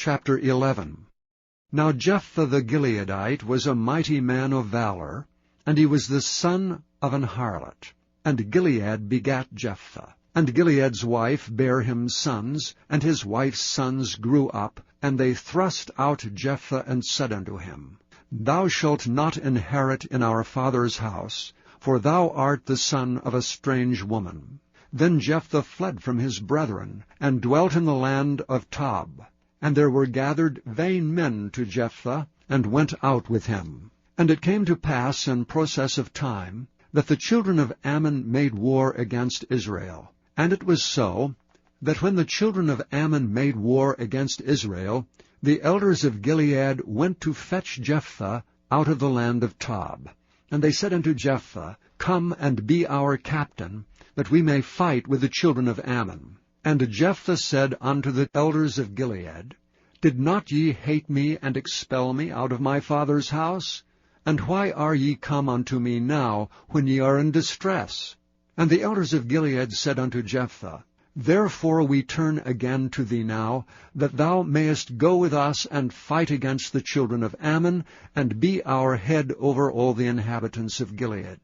Chapter 11. Now Jephthah the Gileadite was a mighty man of valor, and he was the son of an harlot. And Gilead begat Jephthah. And Gilead's wife bare him sons, and his wife's sons grew up, and they thrust out Jephthah, and said unto him, Thou shalt not inherit in our father's house, for thou art the son of a strange woman. Then Jephthah fled from his brethren, and dwelt in the land of Tob. And there were gathered vain men to Jephthah, and went out with him. And it came to pass in process of time, that the children of Ammon made war against Israel. And it was so, that when the children of Ammon made war against Israel, the elders of Gilead went to fetch Jephthah out of the land of Tob. And they said unto Jephthah, Come and be our captain, that we may fight with the children of Ammon. And Jephthah said unto the elders of Gilead, Did not ye hate me, and expel me out of my father's house? And why are ye come unto me now, when ye are in distress? And the elders of Gilead said unto Jephthah, Therefore we turn again to thee now, that thou mayest go with us and fight against the children of Ammon, and be our head over all the inhabitants of Gilead.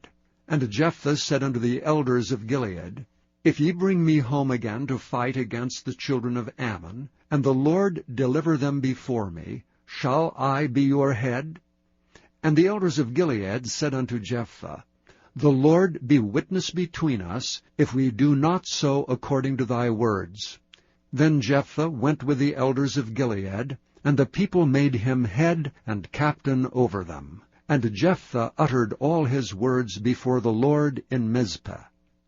And Jephthah said unto the elders of Gilead, If ye bring me home again to fight against the children of Ammon, and the Lord deliver them before me, shall I be your head? And the elders of Gilead said unto Jephthah, The Lord be witness between us, if we do not so according to thy words. Then Jephthah went with the elders of Gilead, and the people made him head and captain over them. And Jephthah uttered all his words before the Lord in Mizpeh.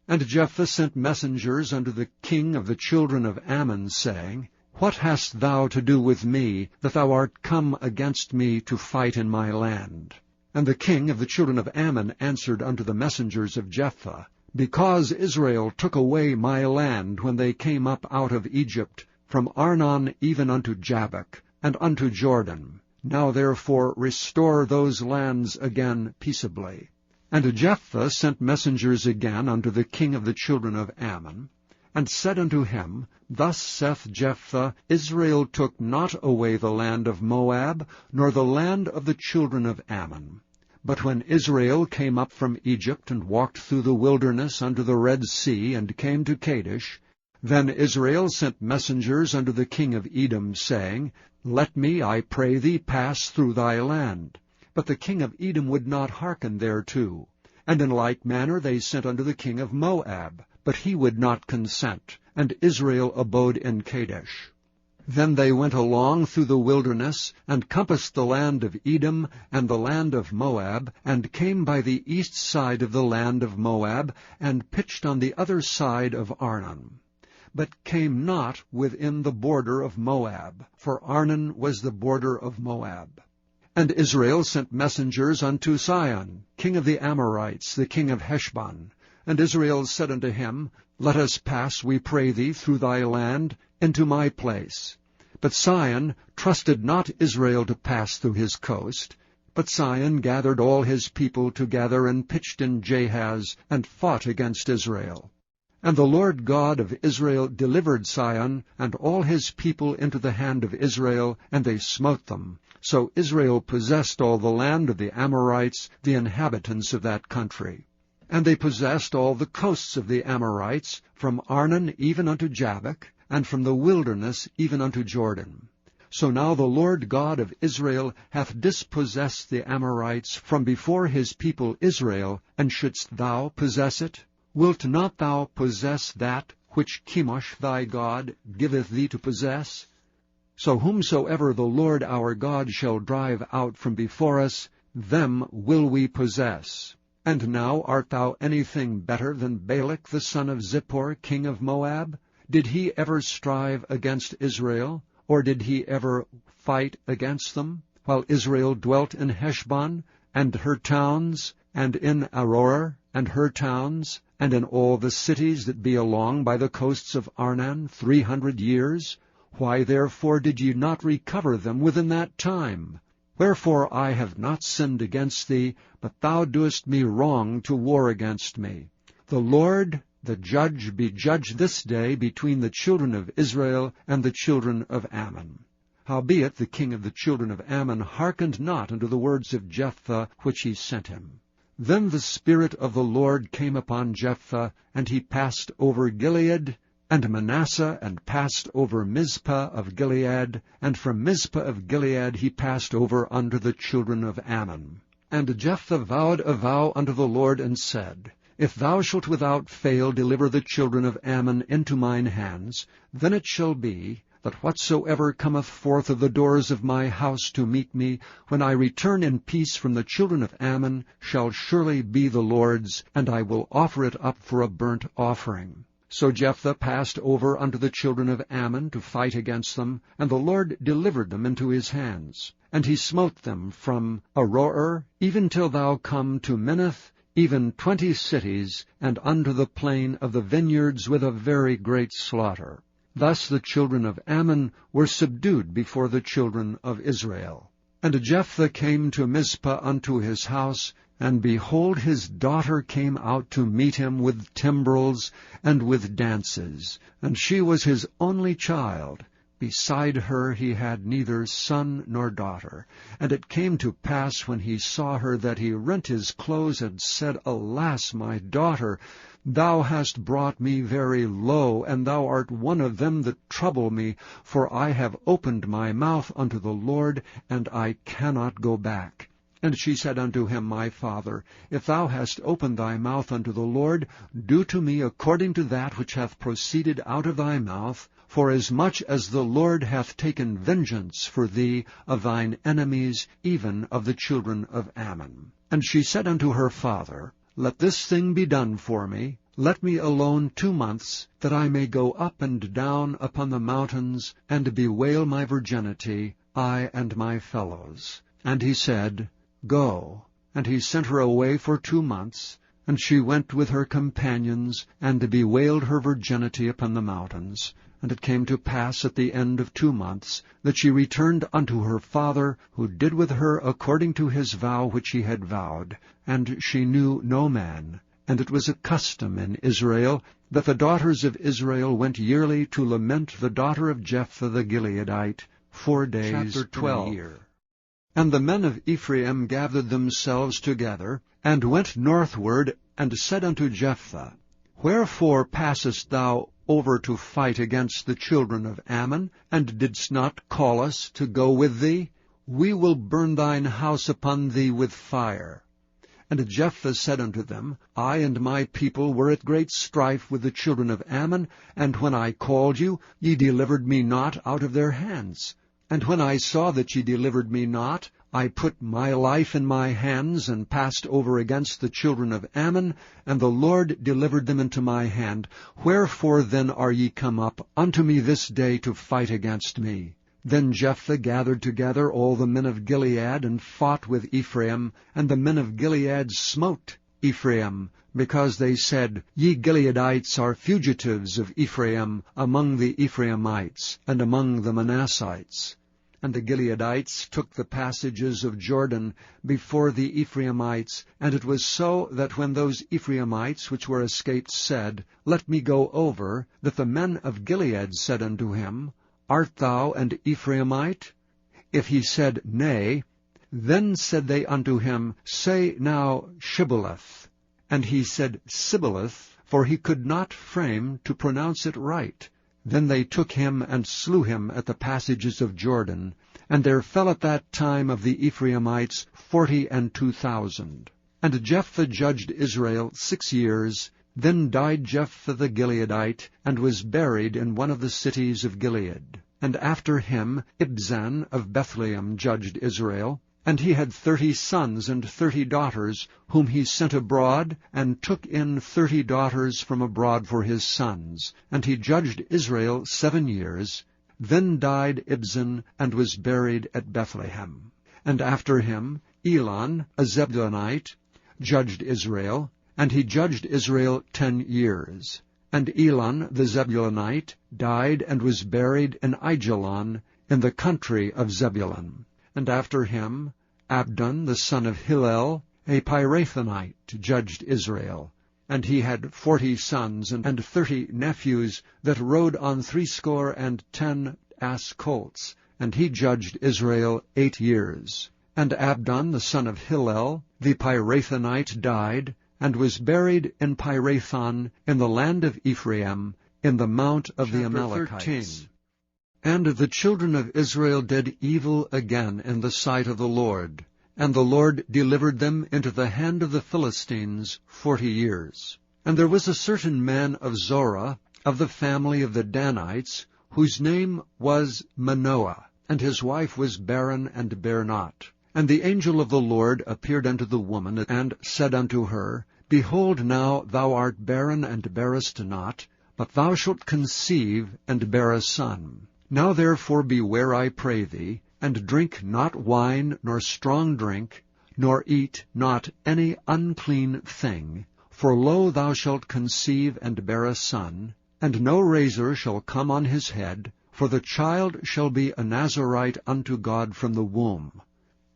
And Jephthah sent messengers unto the king of the children of Ammon, saying, What hast thou to do with me, that thou art come against me to fight in my land? And the king of the children of Ammon answered unto the messengers of Jephthah, Because Israel took away my land when they came up out of Egypt, from Arnon even unto Jabbok, and unto Jordan. Now therefore restore those lands again peaceably. And Jephthah sent messengers again unto the king of the children of Ammon, and said unto him, Thus saith Jephthah, Israel took not away the land of Moab, nor the land of the children of Ammon. But when Israel came up from Egypt, and walked through the wilderness unto the Red Sea, and came to Kadesh, then Israel sent messengers unto the king of Edom, saying, Let me, I pray thee, pass through thy land. But the king of Edom would not hearken thereto. And in like manner they sent unto the king of Moab, but he would not consent, and Israel abode in Kadesh. Then they went along through the wilderness, and compassed the land of Edom and the land of Moab, and came by the east side of the land of Moab, and pitched on the other side of Arnon, but came not within the border of Moab, for Arnon was the border of Moab. And Israel sent messengers unto Sihon, king of the Amorites, the king of Heshbon. And Israel said unto him, Let us pass, we pray thee, through thy land, into my place. But Sihon trusted not Israel to pass through his coast. But Sihon gathered all his people together, and pitched in Jahaz, and fought against Israel. And the Lord God of Israel delivered Sihon and all his people into the hand of Israel, and they smote them. So Israel possessed all the land of the Amorites, the inhabitants of that country. And they possessed all the coasts of the Amorites, from Arnon even unto Jabbok, and from the wilderness even unto Jordan. So now the Lord God of Israel hath dispossessed the Amorites from before his people Israel, and shouldst thou possess it? Wilt not thou possess that which Chemosh thy God giveth thee to possess? So whomsoever the Lord our God shall drive out from before us, them will we possess. And now art thou anything better than Balak the son of Zippor, king of Moab? Did he ever strive against Israel, or did he ever fight against them, while Israel dwelt in Heshbon, and her towns, and in Aroer, and her towns, and in all the cities that be along by the coasts of Arnon 300 years? Why therefore did ye not recover them within that time? Wherefore I have not sinned against thee, but thou doest me wrong to war against me. The Lord, the judge, be judge this day between the children of Israel and the children of Ammon. Howbeit the king of the children of Ammon hearkened not unto the words of Jephthah which he sent him. Then the Spirit of the Lord came upon Jephthah, and he passed over Gilead and Manasseh, and passed over Mizpah of Gilead, and from Mizpah of Gilead he passed over unto the children of Ammon. And Jephthah vowed a vow unto the Lord, and said, If thou shalt without fail deliver the children of Ammon into mine hands, then it shall be, that whatsoever cometh forth of the doors of my house to meet me, when I return in peace from the children of Ammon, shall surely be the Lord's, and I will offer it up for a burnt offering. So Jephthah passed over unto the children of Ammon to fight against them, and the Lord delivered them into his hands. And he smote them from Aroer, even till thou come to Minnith, even 20 cities, and unto the plain of the vineyards with a very great slaughter. Thus the children of Ammon were subdued before the children of Israel. And Jephthah came to Mizpah unto his house, and behold, his daughter came out to meet him with timbrels and with dances, and she was his only child. Beside her he had neither son nor daughter. And it came to pass, when he saw her, that he rent his clothes, and said, Alas, my daughter, thou hast brought me very low, and thou art one of them that trouble me, for I have opened my mouth unto the Lord, and I cannot go back. And she said unto him, My father, if thou hast opened thy mouth unto the Lord, do to me according to that which hath proceeded out of thy mouth, forasmuch as the Lord hath taken vengeance for thee of thine enemies, even of the children of Ammon. And she said unto her father, Let this thing be done for me. Let me alone 2 months, that I may go up and down upon the mountains, and bewail my virginity, I and my fellows. And he said, Go. And he sent her away for 2 months, and she went with her companions, and bewailed her virginity upon the mountains. And it came to pass at the end of 2 months, that she returned unto her father, who did with her according to his vow which he had vowed. And she knew no man. And it was a custom in Israel, that the daughters of Israel went yearly to lament the daughter of Jephthah the Gileadite 4 days Chapter 12. in a year. And the men of Ephraim gathered themselves together, and went northward, and said unto Jephthah, Wherefore passest thou over to fight against the children of Ammon, and didst not call us to go with thee? We will burn thine house upon thee with fire. And Jephthah said unto them, I and my people were at great strife with the children of Ammon, and when I called you, ye delivered me not out of their hands. And when I saw that ye delivered me not, I put my life in my hands, and passed over against the children of Ammon, and the Lord delivered them into my hand. Wherefore then are ye come up unto me this day to fight against me? Then Jephthah gathered together all the men of Gilead, and fought with Ephraim, and the men of Gilead smote Ephraim, because they said, Ye Gileadites are fugitives of Ephraim among the Ephraimites, and among the Manassites. And the Gileadites took the passages of Jordan before the Ephraimites. And it was so that when those Ephraimites which were escaped said, Let me go over, that the men of Gilead said unto him, Art thou an Ephraimite? If he said, Nay, then said they unto him, Say now Shibboleth. And he said Sibboleth, for he could not frame to pronounce it right. Then they took him and slew him at the passages of Jordan. And there fell at that time of the Ephraimites 42,000. And Jephthah judged Israel 6 years. Then died Jephthah the Gileadite, and was buried in one of the cities of Gilead. And after him Ibzan of Bethlehem judged Israel. And he had 30 sons and 30 daughters, whom he sent abroad, and took in 30 daughters from abroad for his sons. And he judged Israel 7 years. Then died Ibzan, and was buried at Bethlehem. And after him Elon, a Zebulunite, judged Israel. And he judged Israel 10 years. And Elon the Zebulunite died, and was buried in Aijalon, in the country of Zebulun. And after him Abdon the son of Hillel, a Pirathonite, judged Israel. And he had 40 sons and 30 nephews, that rode on 70 ass colts. and he judged Israel 8 years. And Abdon the son of Hillel, the Pirathonite, died, and was buried in Pirathon in the land of Ephraim, in the mount of the Amalekites. 13. And the children of Israel did evil again in the sight of the Lord, and the Lord delivered them into the hand of the Philistines 40 years. And there was a certain man of Zorah, of the family of the Danites, whose name was Manoah, and his wife was barren and bare not. And the angel of the Lord appeared unto the woman, and said unto her, Behold, now thou art barren and bearest not, but thou shalt conceive and bear a son. Now therefore beware, I pray thee, and drink not wine nor strong drink, nor eat not any unclean thing. For lo, thou shalt conceive and bear a son, and no razor shall come on his head, for the child shall be a Nazarite unto God from the womb.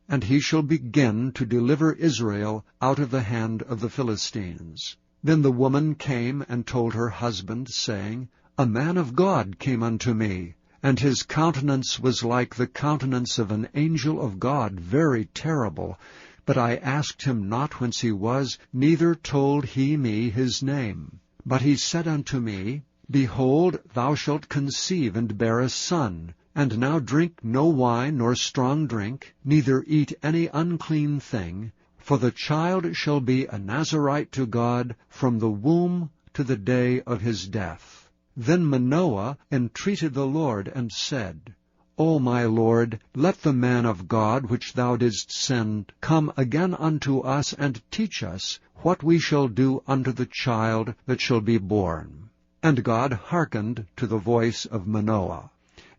And he shall begin to deliver Israel out of the hand of the Philistines. Then the woman came and told her husband, saying, A man of God came unto me, and his countenance was like the countenance of an angel of God, very terrible. But I asked him not whence he was, neither told he me his name. But he said unto me, Behold, thou shalt conceive and bear a son, and now drink no wine nor strong drink, neither eat any unclean thing, for the child shall be a Nazarite to God from the womb to the day of his death. Then Manoah entreated the Lord, and said, O my Lord, let the man of God which thou didst send come again unto us, and teach us what we shall do unto the child that shall be born. And God hearkened to the voice of Manoah.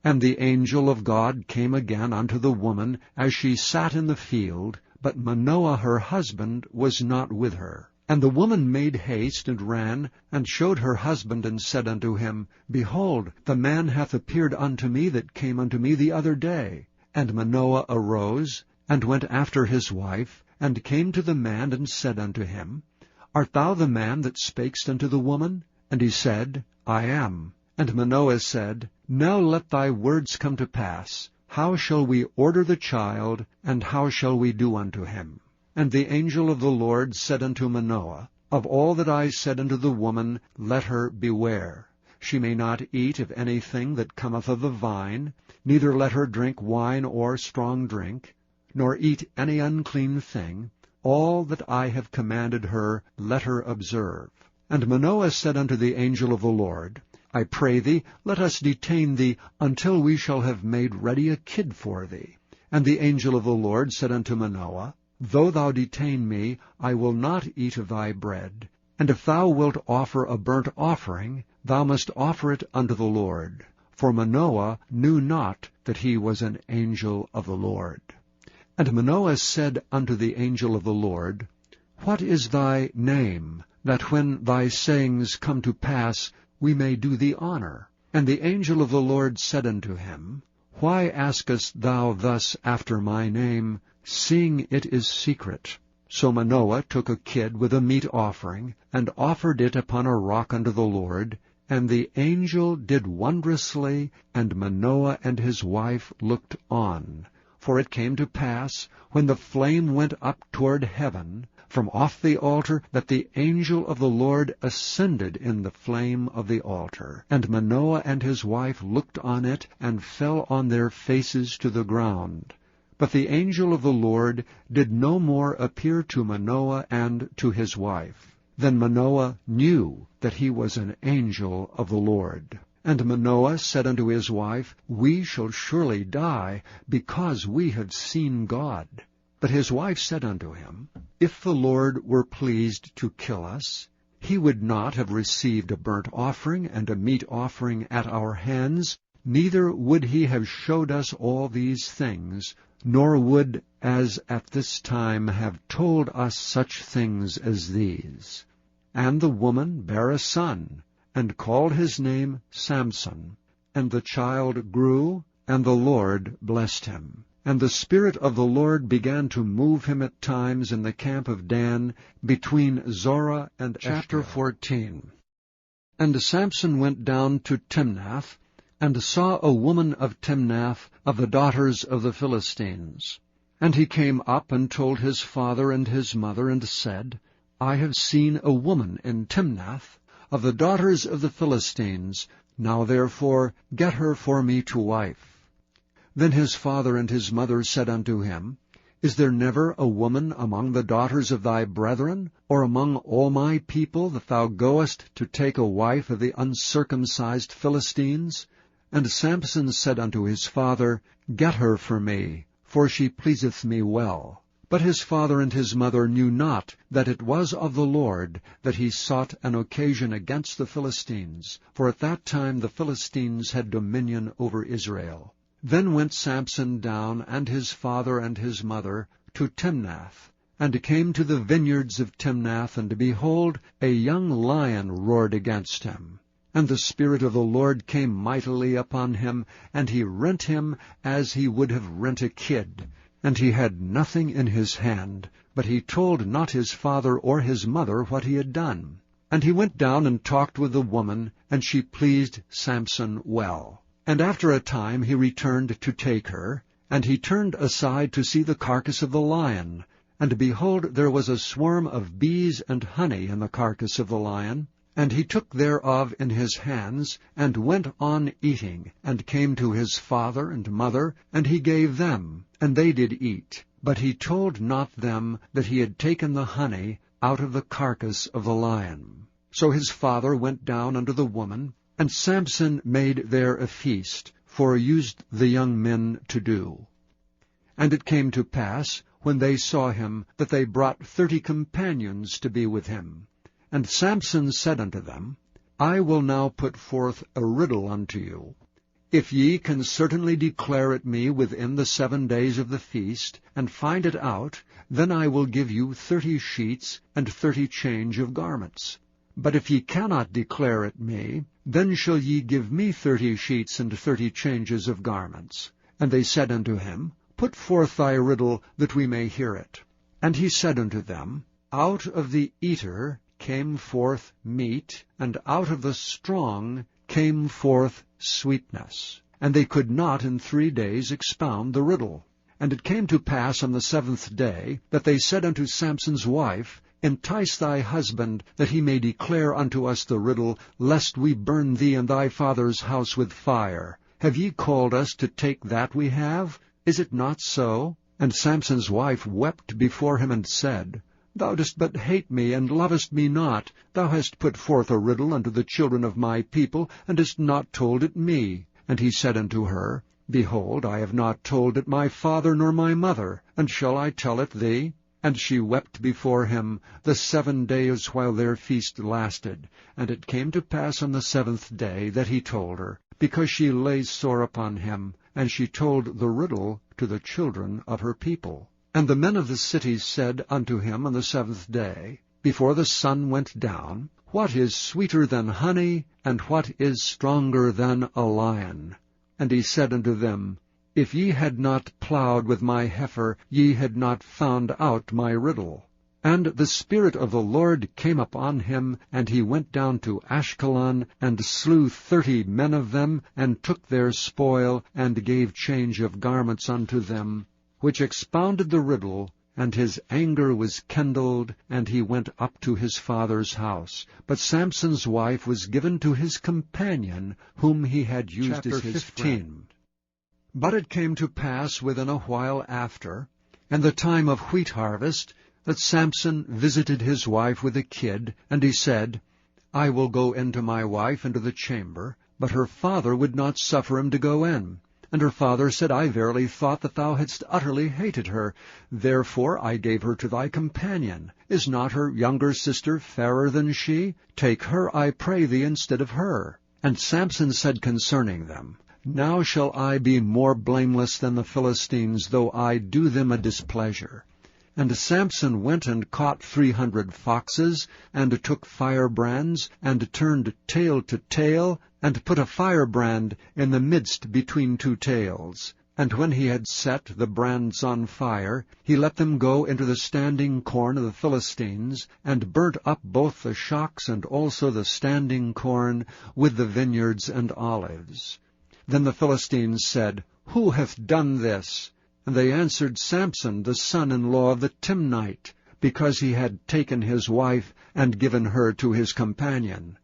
And the angel of God came again unto the woman as she sat in the field, but Manoah her husband was not with her. And the woman made haste, and ran, and showed her husband, and said unto him, Behold, the man hath appeared unto me that came unto me the other day. And Manoah arose, and went after his wife, and came to the man, and said unto him, Art thou the man that spakest unto the woman? And he said, I am. And Manoah said, Now let thy words come to pass. How shall we order the child, and how shall we do unto him? And the angel of the Lord said unto Manoah, Of all that I said unto the woman, let her beware. She may not eat of anything that cometh of the vine, neither let her drink wine or strong drink, nor eat any unclean thing. All that I have commanded her, let her observe. And Manoah said unto the angel of the Lord, I pray thee, let us detain thee until we shall have made ready a kid for thee. And the angel of the Lord said unto Manoah, Though thou detain me, I will not eat of thy bread. And if thou wilt offer a burnt offering, thou must offer it unto the Lord. For Manoah knew not that he was an angel of the Lord. And Manoah said unto the angel of the Lord, What is thy name, that when thy sayings come to pass, we may do thee honor? And the angel of the Lord said unto him, Why askest thou thus after my name, seeing it is secret? So Manoah took a kid with a meat offering, and offered it upon a rock unto the Lord. And the angel did wondrously, and Manoah and his wife looked on. For it came to pass, when the flame went up toward heaven, from off the altar, that the angel of the Lord ascended in the flame of the altar. And Manoah and his wife looked on it, and fell on their faces to the ground. But the angel of the Lord did no more appear to Manoah and to his wife. Then Manoah knew that he was an angel of the Lord. And Manoah said unto his wife, We shall surely die, because we have seen God. But his wife said unto him, If the Lord were pleased to kill us, he would not have received a burnt offering and a meat offering at our hands, neither would he have showed us all these things, nor would, as at this time, have told us such things as these. And the woman bare a son, and called his name Samson. And the child grew, and the Lord blessed him. And the Spirit of the Lord began to move him at times in the camp of Dan, between Zorah and Chapter 14. And Samson went down to Timnath, and saw a woman of Timnath of the daughters of the Philistines. And he came up and told his father and his mother, and said, I have seen a woman in Timnath of the daughters of the Philistines. Now therefore get her for me to wife. Then his father and his mother said unto him, Is there never a woman among the daughters of thy brethren, or among all my people, that thou goest to take a wife of the uncircumcised Philistines? And Samson said unto his father, Get her for me, for she pleaseth me well. But his father and his mother knew not that it was of the Lord that he sought an occasion against the Philistines, for at that time the Philistines had dominion over Israel. Then went Samson down, and his father and his mother, to Timnath, and came to the vineyards of Timnath, and behold, a young lion roared against him. And the Spirit of the Lord came mightily upon him, and he rent him as he would have rent a kid. And he had nothing in his hand, but he told not his father or his mother what he had done. And he went down and talked with the woman, and she pleased Samson well. And after a time he returned to take her, and he turned aside to see the carcass of the lion. And behold, there was a swarm of bees and honey in the carcass of the lion. And he took thereof in his hands, and went on eating, and came to his father and mother, and he gave them, and they did eat. But he told not them that he had taken the honey out of the carcass of the lion. So his father went down unto the woman, and Samson made there a feast, for used the young men to do. And it came to pass, when they saw him, that they brought 30 companions to be with him. And Samson said unto them, I will now put forth a riddle unto you. If ye can certainly declare it me within the 7 days of the feast, and find it out, then I will give you 30 sheets and 30 change of garments. But if ye cannot declare it me, then shall ye give me 30 sheets and 30 changes of garments. And they said unto him, Put forth thy riddle, that we may hear it. And he said unto them, Out of the eater came forth meat, and out of the strong came forth sweetness. And they could not in 3 days expound the riddle. And it came to pass on the 7th day, that they said unto Samson's wife, Entice thy husband, that he may declare unto us the riddle, lest we burn thee and thy father's house with fire. Have ye called us to take that we have? Is it not so? And Samson's wife wept before him, and said, Thou dost but hate me, and lovest me not. Thou hast put forth a riddle unto the children of my people, and hast not told it me. And he said unto her, Behold, I have not told it my father nor my mother, and shall I tell it thee? And she wept before him the 7 days while their feast lasted. And it came to pass on the 7th day that he told her, because she lay sore upon him, and she told the riddle to the children of her people. And the men of the city said unto him on the 7th day, before the sun went down, What is sweeter than honey, and what is stronger than a lion? And he said unto them, If ye had not plowed with my heifer, ye had not found out my riddle. And the Spirit of the Lord came upon him, and he went down to Ashkelon, and slew 30 men of them, and took their spoil, and gave change of garments unto them, which expounded the riddle, and his anger was kindled, and he went up to his father's house. But Samson's wife was given to his companion, whom he had used as his friend. But it came to pass within a while after, in the time of wheat harvest, that Samson visited his wife with a kid, and he said, I will go in to my wife into the chamber. But her father would not suffer him to go in. And her father said, I verily thought that thou hadst utterly hated her. Therefore I gave her to thy companion. Is not her younger sister fairer than she? Take her, I pray thee, instead of her. And Samson said concerning them, Now shall I be more blameless than the Philistines, though I do them a displeasure. And Samson went and caught 300 foxes, and took firebrands, and turned tail to tail, and put a firebrand in the midst between 2 tails. And when he had set the brands on fire, he let them go into the standing corn of the Philistines, and burnt up both the shocks and also the standing corn with the vineyards and olives. Then the Philistines said, Who hath done this? And they answered, Samson, the son-in-law of the Timnite, because he had taken his wife and given her to his companion.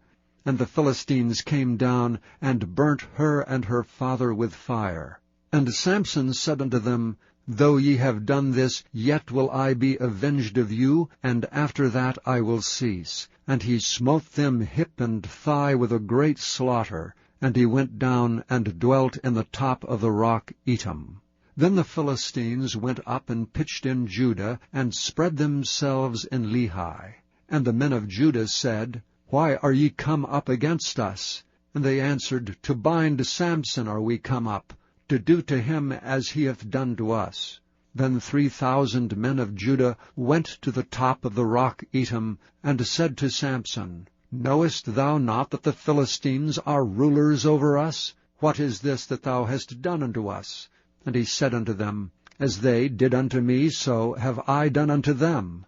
And the Philistines came down and burnt her and her father with fire. And Samson said unto them, Though ye have done this, yet will I be avenged of you, and after that I will cease. And he smote them hip and thigh with a great slaughter, and he went down and dwelt in the top of the rock Etam. Then the Philistines went up and pitched in Judah, and spread themselves in Lehi. And the men of Judah said, Why are ye come up against us? And they answered, To bind Samson are we come up, to do to him as he hath done to us. Then 3,000 men of Judah went to the top of the rock Etam, and said to Samson, Knowest thou not that the Philistines are rulers over us? What is this that thou hast done unto us? And he said unto them, As they did unto me, so have I done unto them.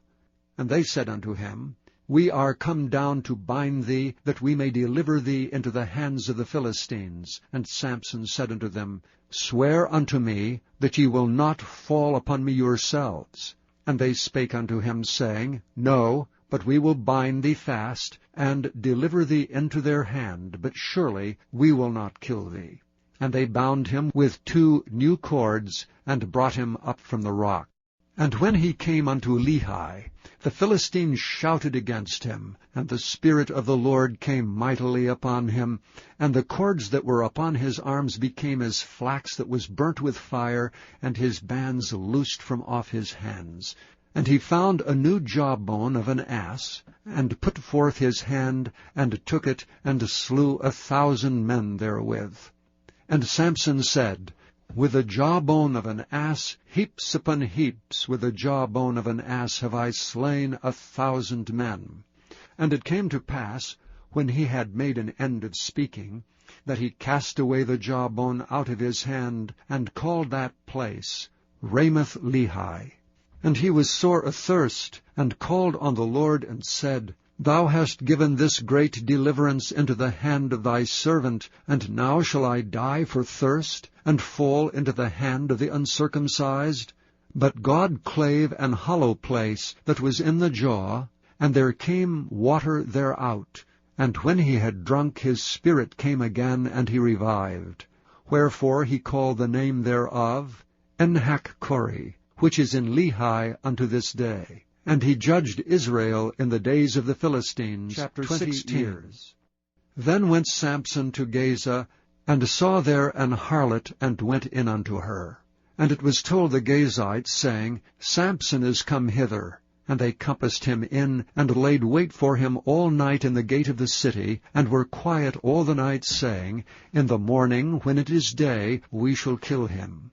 And they said unto him, We are come down to bind thee, that we may deliver thee into the hands of the Philistines. And Samson said unto them, Swear unto me that ye will not fall upon me yourselves. And they spake unto him, saying, No, but we will bind thee fast, and deliver thee into their hand, but surely we will not kill thee. And they bound him with 2 new cords, and brought him up from the rock. And when he came unto Lehi, the Philistines shouted against him, and the Spirit of the Lord came mightily upon him, and the cords that were upon his arms became as flax that was burnt with fire, and his bands loosed from off his hands. And he found a new jawbone of an ass, and put forth his hand, and took it, and slew 1,000 men therewith. And Samson said, With the jawbone of an ass, heaps upon heaps, with the jawbone of an ass have I slain 1,000 men. And it came to pass, when he had made an end of speaking, that he cast away the jawbone out of his hand, and called that place Ramath-Lehi. And he was sore athirst, and called on the Lord, and said, Thou hast given this great deliverance into the hand of thy servant, and now shall I die for thirst, and fall into the hand of the uncircumcised? But God clave an hollow place that was in the jaw, and there came water thereout. And when he had drunk, his spirit came again, and he revived. Wherefore he called the name thereof Enhakkore, which is in Lehi unto this day. And he judged Israel in the days of the Philistines 20 years. Then went Samson to Gaza, and saw there an harlot, and went in unto her. And it was told the Gazites, saying, Samson is come hither. And they compassed him in, and laid wait for him all night in the gate of the city, and were quiet all the night, saying, In the morning, when it is day, we shall kill him.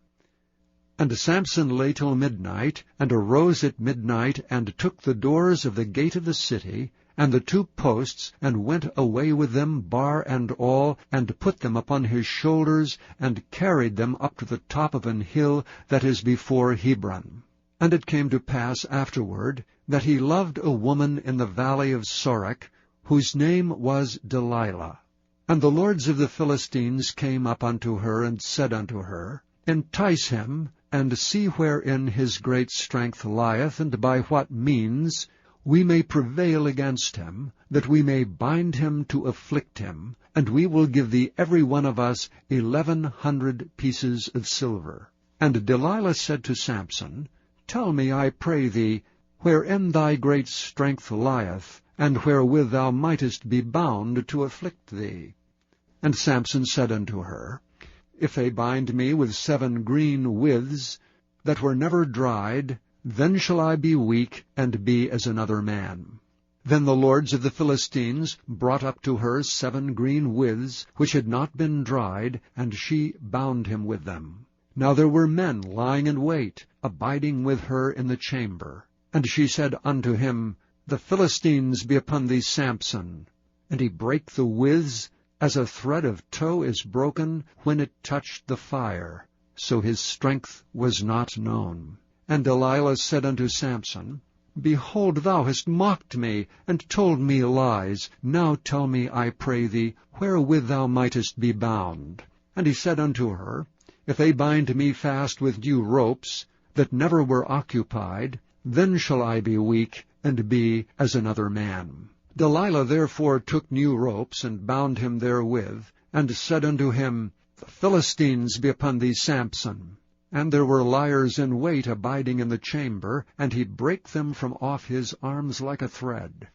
And Samson lay till midnight, and arose at midnight, and took the doors of the gate of the city, and the 2 posts, and went away with them, bar and all, and put them upon his shoulders, and carried them up to the top of an hill that is before Hebron. And it came to pass afterward, that he loved a woman in the valley of Sorek, whose name was Delilah. And the lords of the Philistines came up unto her, and said unto her, Entice him, and see wherein his great strength lieth, and by what means we may prevail against him, that we may bind him to afflict him, and we will give thee every one of us 1,100 pieces of silver. And Delilah said to Samson, Tell me, I pray thee, wherein thy great strength lieth, and wherewith thou mightest be bound to afflict thee. And Samson said unto her, If they bind me with 7 green withs that were never dried, then shall I be weak, and be as another man. Then the lords of the Philistines brought up to her 7 green withs, which had not been dried, and she bound him with them. Now there were men lying in wait, abiding with her in the chamber. And she said unto him, The Philistines be upon thee, Samson. And he brake the withs, as a thread of tow is broken when it touched the fire. So his strength was not known. And Delilah said unto Samson, Behold, thou hast mocked me, and told me lies. Now tell me, I pray thee, wherewith thou mightest be bound. And he said unto her, If they bind me fast with new ropes, that never were occupied, then shall I be weak, and be as another man. Delilah therefore took new ropes, and bound him therewith, and said unto him, The Philistines be upon thee, Samson. And there were liers in wait abiding in the chamber, and he brake them from off his arms like a thread.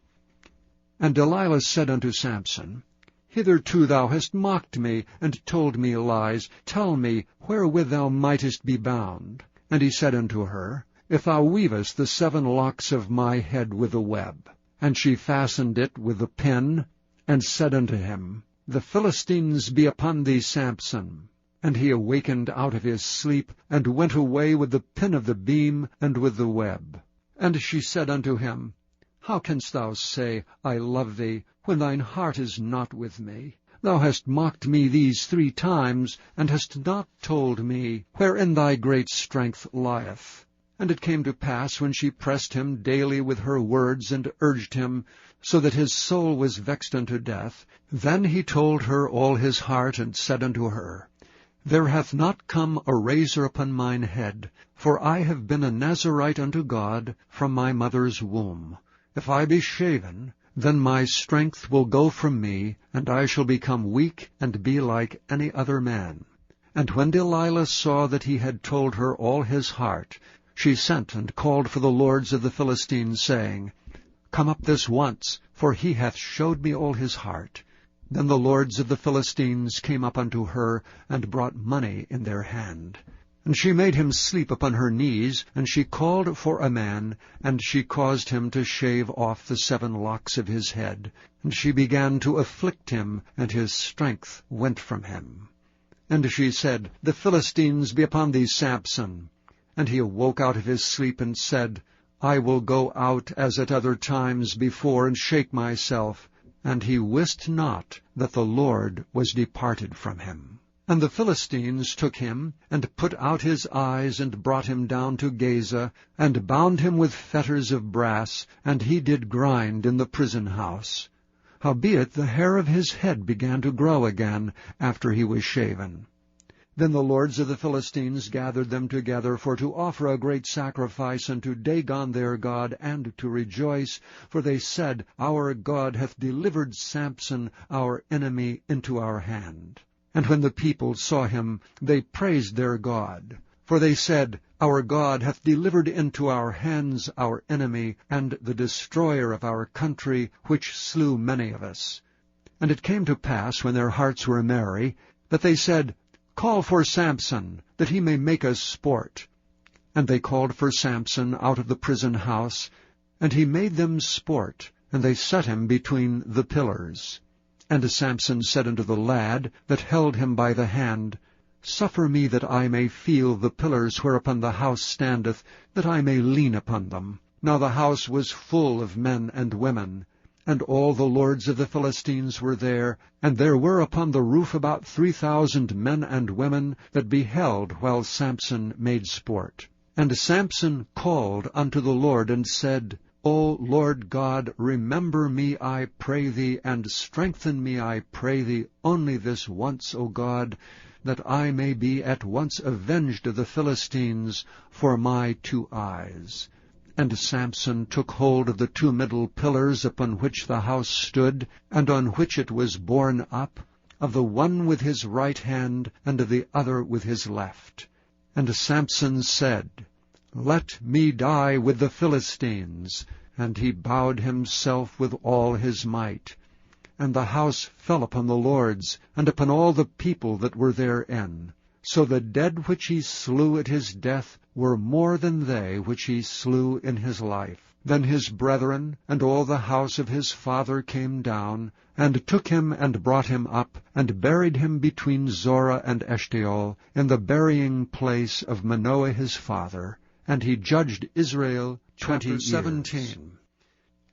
And Delilah said unto Samson, Hitherto thou hast mocked me, and told me lies. Tell me, wherewith thou mightest be bound. And he said unto her, If thou weavest the 7 locks of my head with a web. And she fastened it with a pin, and said unto him, The Philistines be upon thee, Samson. And he awakened out of his sleep, and went away with the pin of the beam, and with the web. And she said unto him, How canst thou say, I love thee, when thine heart is not with me? Thou hast mocked me these 3 times, and hast not told me wherein thy great strength lieth. And it came to pass, when she pressed him daily with her words, and urged him, so that his soul was vexed unto death, then he told her all his heart, and said unto her, There hath not come a razor upon mine head, for I have been a Nazarite unto God from my mother's womb. If I be shaven, then my strength will go from me, and I shall become weak, and be like any other man. And when Delilah saw that he had told her all his heart, she sent and called for the lords of the Philistines, saying, Come up this once, for he hath showed me all his heart. Then the lords of the Philistines came up unto her, and brought money in their hand. And she made him sleep upon her knees, and she called for a man, and she caused him to shave off the 7 locks of his head. And she began to afflict him, and his strength went from him. And she said, The Philistines be upon thee, Samson. And he awoke out of his sleep, and said, I will go out as at other times before, and shake myself. And he wist not that the Lord was departed from him. And the Philistines took him, and put out his eyes, and brought him down to Gaza, and bound him with fetters of brass, and he did grind in the prison house. Howbeit the hair of his head began to grow again, after he was shaven. Then the lords of the Philistines gathered them together for to offer a great sacrifice unto Dagon their god, and to rejoice, for they said, Our God hath delivered Samson our enemy into our hand. And when the people saw him, they praised their God. For they said, Our God hath delivered into our hands our enemy, and the destroyer of our country, which slew many of us. And it came to pass, when their hearts were merry, that they said, Call for Samson, that he may make us sport. And they called for Samson out of the prison house, and he made them sport, and they set him between the pillars. And Samson said unto the lad that held him by the hand, Suffer me that I may feel the pillars whereupon the house standeth, that I may lean upon them. Now the house was full of men and women, and all the lords of the Philistines were there, and there were upon the roof about 3,000 men and women that beheld while Samson made sport. And Samson called unto the Lord, and said, O Lord God, remember me, I pray thee, and strengthen me, I pray thee, only this once, O God, that I may be at once avenged of the Philistines for my 2 eyes. And Samson took hold of the 2 middle pillars upon which the house stood, and on which it was borne up, of the one with his right hand, and of the other with his left. And Samson said, Let me die with the Philistines. And he bowed himself with all his might. And the house fell upon the lords, and upon all the people that were therein. So the dead which he slew at his death were more than they which he slew in his life. Then his brethren and all the house of his father came down, and took him and brought him up, and buried him between Zorah and Eshtaol, in the burying place of Manoah his father. And he judged Israel 20 years. 17.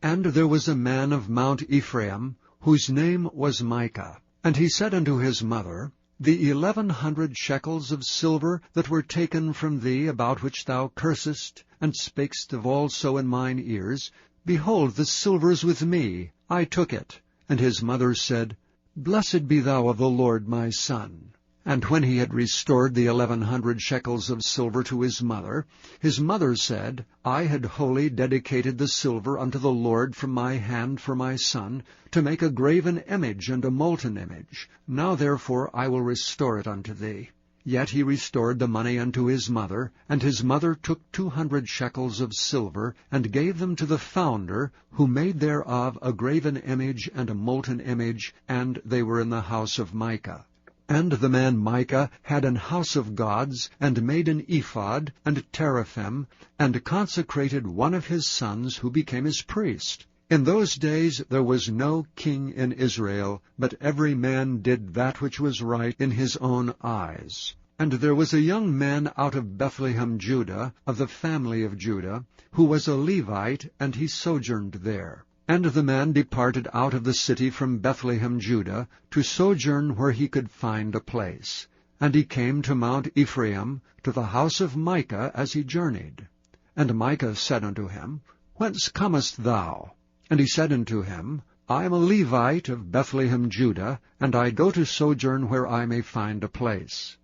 And there was a man of Mount Ephraim, whose name was Micah. And he said unto his mother, The 1,100 shekels of silver that were taken from thee, about which thou cursest, and spakest of also in mine ears, behold, the silver is with me, I took it. And his mother said, Blessed be thou of the Lord, my son. And when he had restored the 1,100 shekels of silver to his mother said, I had wholly dedicated the silver unto the Lord from my hand for my son, to make a graven image and a molten image. Now therefore I will restore it unto thee. Yet he restored the money unto his mother, and his mother took 200 shekels of silver, and gave them to the founder, who made thereof a graven image and a molten image, and they were in the house of Micah. And the man Micah had an house of gods, and made an ephod, and teraphim, and consecrated one of his sons, who became his priest. In those days there was no king in Israel, but every man did that which was right in his own eyes. And there was a young man out of Bethlehem, Judah, of the family of Judah, who was a Levite, and he sojourned there. And the man departed out of the city from Bethlehem, Judah, to sojourn where he could find a place. And he came to Mount Ephraim, to the house of Micah, as he journeyed. And Micah said unto him, Whence comest thou? And he said unto him, I am a Levite of Bethlehem, Judah, and I go to sojourn where I may find a place.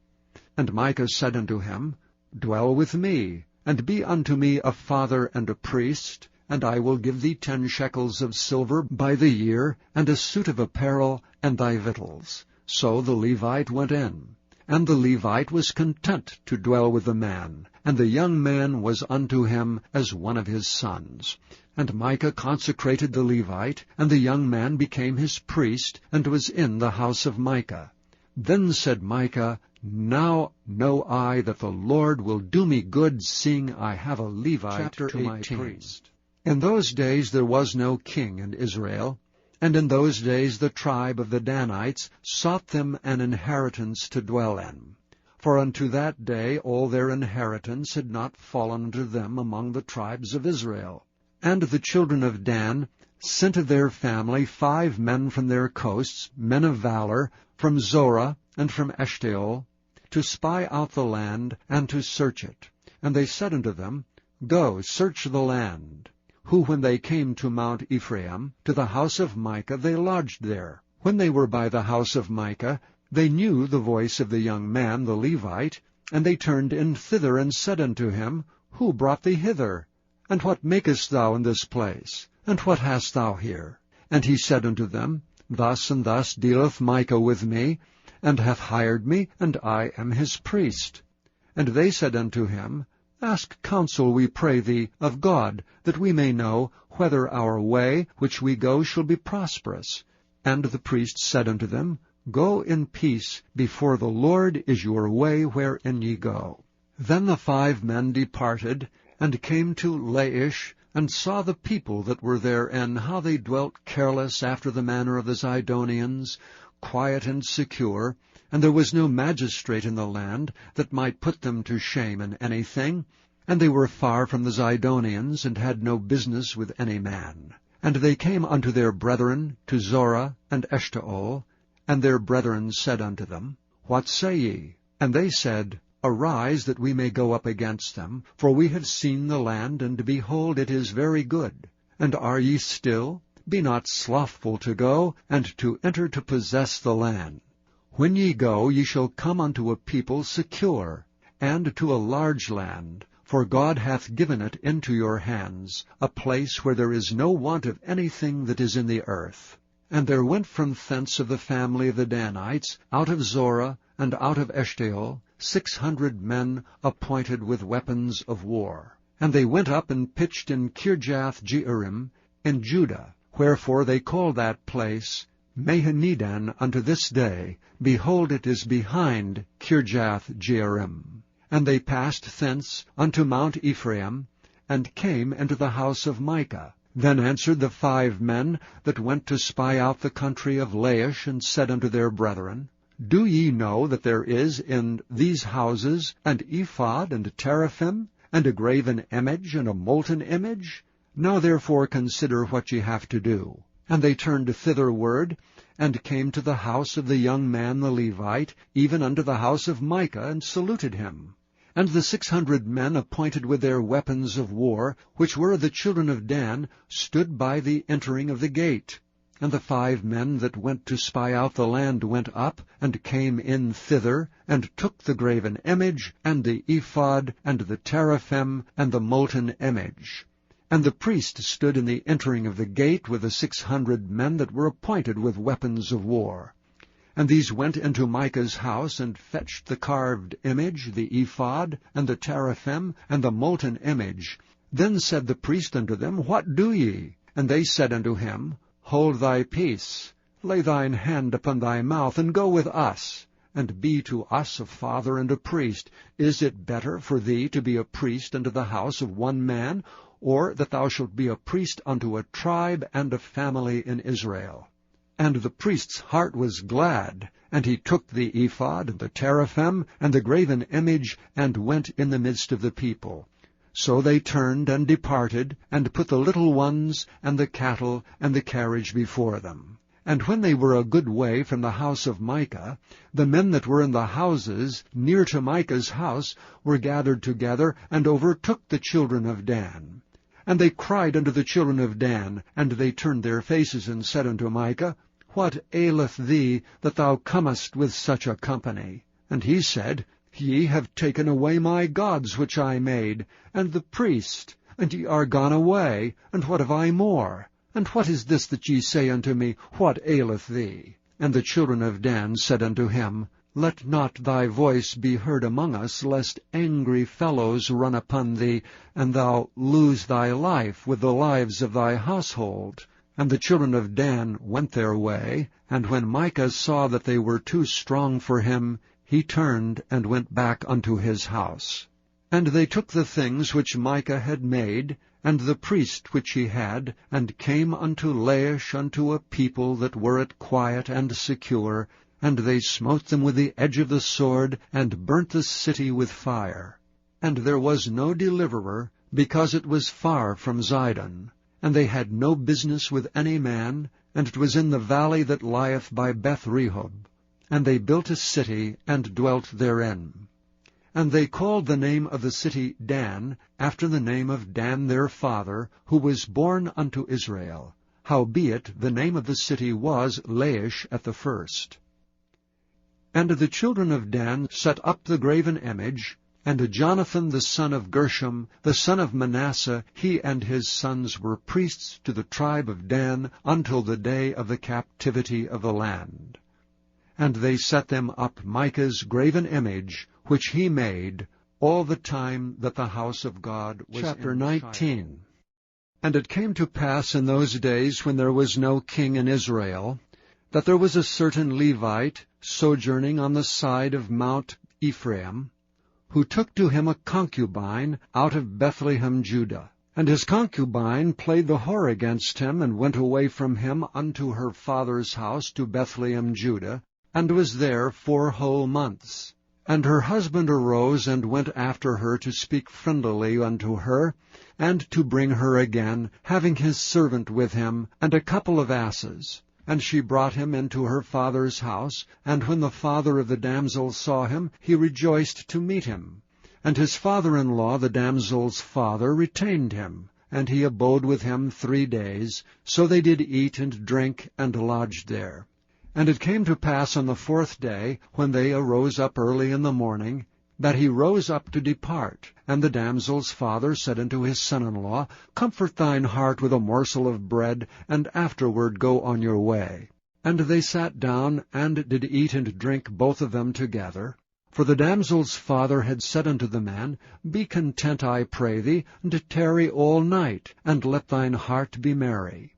And Micah said unto him, Dwell with me, and be unto me a father and a priest, and I will give thee 10 shekels of silver by the year, and a suit of apparel, and thy victuals. So the Levite went in. And the Levite was content to dwell with the man, and the young man was unto him as one of his sons. And Micah consecrated the Levite, and the young man became his priest, and was in the house of Micah. Then said Micah, Now know I that the Lord will do me good, seeing I have a Levite to my priest. In those days there was no king in Israel, and in those days the tribe of the Danites sought them an inheritance to dwell in. For unto that day all their inheritance had not fallen unto them among the tribes of Israel. And the children of Dan sent of their family 5 men from their coasts, men of valor, from Zorah and from Eshtaol, to spy out the land and to search it. And they said unto them, Go, search the land. Who, when they came to Mount Ephraim, to the house of Micah, they lodged there. When they were by the house of Micah, they knew the voice of the young man, the Levite, and they turned in thither, and said unto him, Who brought thee hither? And what makest thou in this place? And what hast thou here? And he said unto them, Thus and thus dealeth Micah with me, and hath hired me, and I am his priest. And they said unto him, Ask counsel, we pray thee, of God, that we may know whether our way which we go shall be prosperous. And the priest said unto them, Go in peace, before the Lord is your way wherein ye go. Then the 5 men departed, and came to Laish, and saw the people that were therein, how they dwelt careless after the manner of the Zidonians, quiet and secure, and there was no magistrate in the land that might put them to shame in anything, and they were far from the Zidonians, and had no business with any man. And they came unto their brethren to Zorah and Eshtaol, and their brethren said unto them, What say ye? And they said, Arise, that we may go up against them, for we have seen the land, and behold, it is very good. And are ye still? Be not slothful to go, and to enter to possess the land. When ye go, ye shall come unto a people secure, and to a large land, for God hath given it into your hands, a place where there is no want of anything that is in the earth. And there went from thence of the family of the Danites, out of Zorah, and out of Eshtaol, 600 men appointed with weapons of war. And they went up and pitched in Kirjath-jearim in Judah, wherefore they call that place Mahaneh-dan unto this day. Behold, it is behind Kirjath-jearim. And they passed thence unto Mount Ephraim, and came into the house of Micah. Then answered the 5 men that went to spy out the country of Laish, and said unto their brethren, Do ye know that there is in these houses an ephod and teraphim, and a graven image and a molten image? Now therefore consider what ye have to do. And they turned thitherward, and came to the house of the young man the Levite, even unto the house of Micah, and saluted him. And the 600 men appointed with their weapons of war, which were of the children of Dan, stood by the entering of the gate. And the 5 men that went to spy out the land went up, and came in thither, and took the graven image, and the ephod, and the teraphim, and the molten image. And the priest stood in the entering of the gate with the 600 men that were appointed with weapons of war. And these went into Micah's house, and fetched the carved image, the ephod, and the teraphim, and the molten image. Then said the priest unto them, What do ye? And they said unto him, Hold thy peace, lay thine hand upon thy mouth, and go with us, and be to us a father and a priest. Is it better for thee to be a priest unto the house of one man, or that thou shalt be a priest unto a tribe and a family in Israel? And the priest's heart was glad, and he took the ephod, and the teraphim, and the graven image, and went in the midst of the people. So they turned and departed, and put the little ones, and the cattle, and the carriage before them. And when they were a good way from the house of Micah, the men that were in the houses near to Micah's house were gathered together, and overtook the children of Dan. And they cried unto the children of Dan, and they turned their faces, and said unto Micah, What aileth thee, that thou comest with such a company? And he said, Ye have taken away my gods which I made, and the priest, and ye are gone away, and what have I more? And what is this that ye say unto me, What aileth thee? And the children of Dan said unto him, Let not thy voice be heard among us, lest angry fellows run upon thee, and thou lose thy life with the lives of thy household. And the children of Dan went their way, and when Micah saw that they were too strong for him, he turned and went back unto his house. And they took the things which Micah had made, and the priest which he had, and came unto Laish unto a people that were at quiet and secure, and they smote them with the edge of the sword, and burnt the city with fire. And there was no deliverer, because it was far from Zidon. And they had no business with any man, and it was in the valley that lieth by Beth-rehob. And they built a city, and dwelt therein. And they called the name of the city Dan, after the name of Dan their father, who was born unto Israel. Howbeit the name of the city was Laish at the first. And the children of Dan set up the graven image, and Jonathan the son of Gershom, the son of Manasseh, he and his sons were priests to the tribe of Dan until the day of the captivity of the land. And they set them up Micah's graven image, which he made, all the time that the house of God was Chapter 19. And it came to pass in those days, when there was no king in Israel, that there was a certain Levite sojourning on the side of Mount Ephraim, who took to him a concubine out of Bethlehem, Judah. And his concubine played the whore against him, and went away from him unto her father's house to Bethlehem, Judah, and was there 4 whole months. And her husband arose, and went after her to speak friendlily unto her, and to bring her again, having his servant with him, and a couple of asses. And she brought him into her father's house, and when the father of the damsel saw him, he rejoiced to meet him. And his father-in-law, the damsel's father, retained him, and he abode with him 3 days. So they did eat and drink, and lodged there. And it came to pass on the 4th day, when they arose up early in the morning, that he rose up to depart. And the damsel's father said unto his son-in-law, Comfort thine heart with a morsel of bread, and afterward go on your way. And they sat down, and did eat and drink both of them together. For the damsel's father had said unto the man, Be content, I pray thee, and tarry all night, and let thine heart be merry.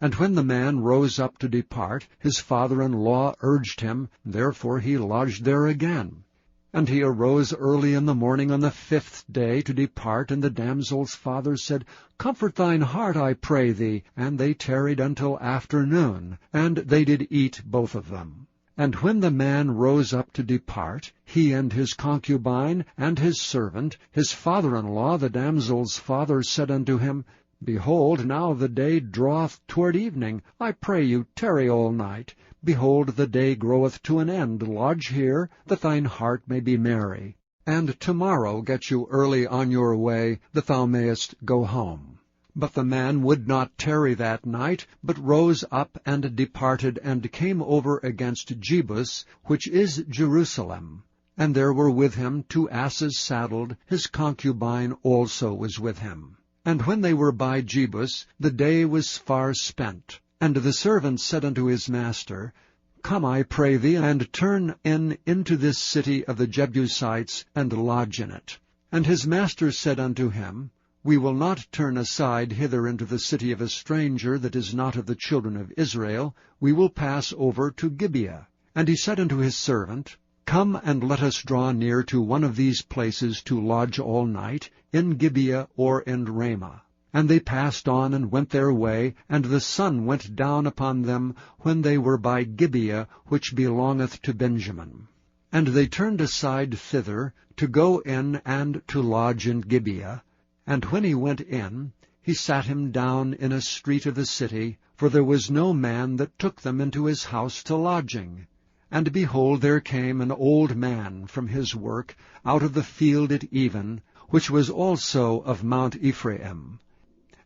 And when the man rose up to depart, his father-in-law urged him, therefore he lodged there again. And he arose early in the morning on the 5th day to depart, and the damsel's father said, Comfort thine heart, I pray thee. And they tarried until afternoon, and they did eat both of them. And when the man rose up to depart, he and his concubine and his servant, his father-in-law, the damsel's father, said unto him, Behold, now the day draweth toward evening. I pray you, tarry all night. Behold, the day groweth to an end. Lodge here, that thine heart may be merry. And tomorrow get you early on your way, that thou mayest go home. But the man would not tarry that night, but rose up and departed, and came over against Jebus, which is Jerusalem. And there were with him 2 asses saddled, his concubine also was with him. And when they were by Jebus, the day was far spent. And the servant said unto his master, Come, I pray thee, and turn into this city of the Jebusites, and lodge in it. And his master said unto him, We will not turn aside hither into the city of a stranger that is not of the children of Israel. We will pass over to Gibeah. And he said unto his servant, Come, and let us draw near to one of these places to lodge all night, in Gibeah or in Ramah. And they passed on and went their way, and the sun went down upon them when they were by Gibeah, which belongeth to Benjamin. And they turned aside thither, to go in and to lodge in Gibeah. And when he went in, he sat him down in a street of the city, for there was no man that took them into his house to lodging. And behold, there came an old man from his work out of the field at even, which was also of Mount Ephraim.